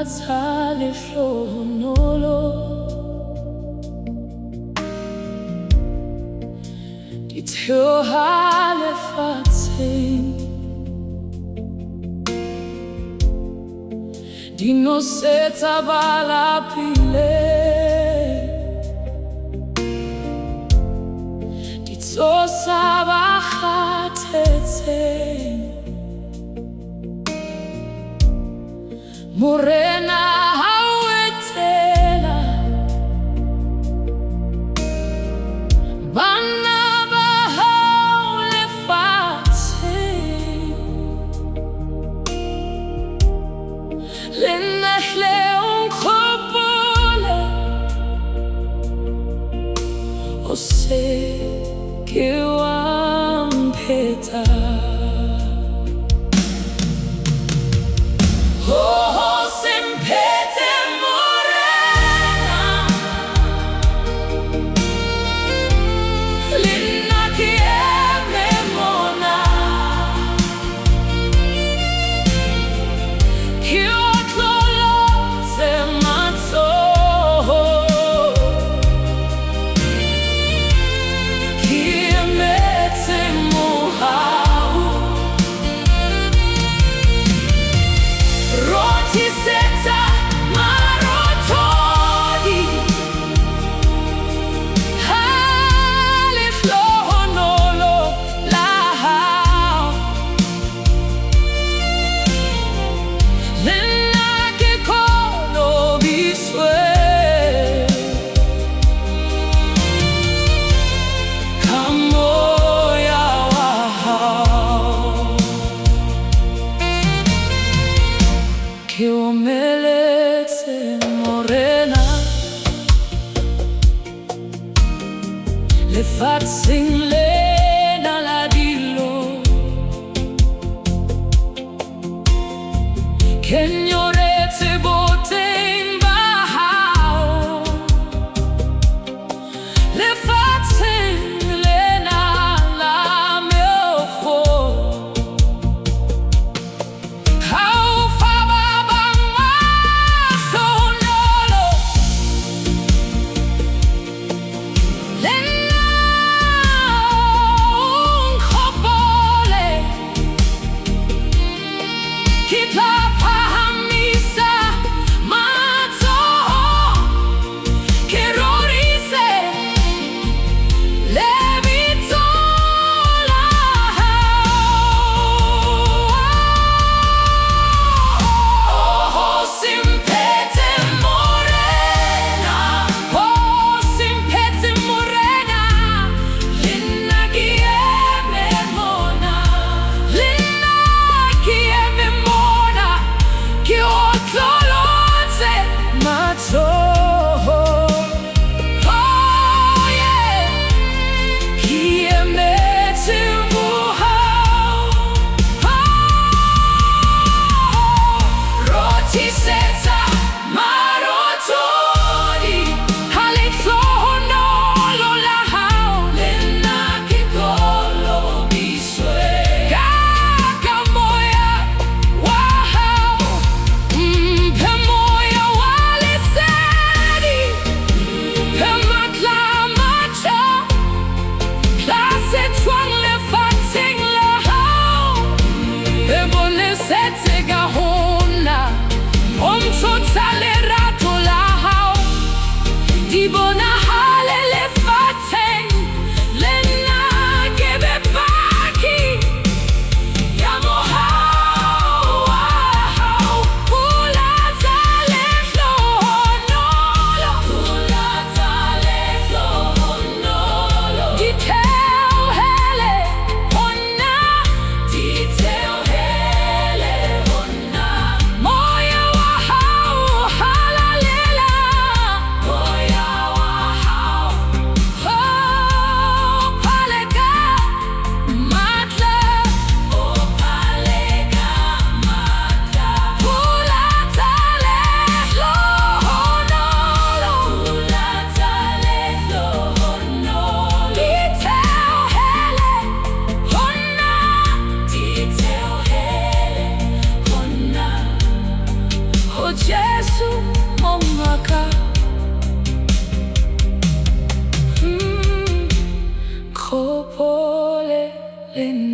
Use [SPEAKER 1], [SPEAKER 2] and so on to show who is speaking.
[SPEAKER 1] Tsa Lehlohonolo, di theoha lefatsheng, di nosetsa ba lapile, di tsosa ba kgathetseng. Morena ha o etela bana ba hao lefatsheng, le nna hle o nkgopole, o se ke wa mpheta. Ke omeletse Morena, lefatsheng lena la dilo, ke nyoretse boteng ba hao. Lefatsheng lena la meokgo, Lerato di bona hale lefatsheng, le nna ke bepaki ya mohau. Pula Tsa Lehlohonolo, Pula Tsa Lehlohonolo, di theohele hona, di theohele hona. Khopole le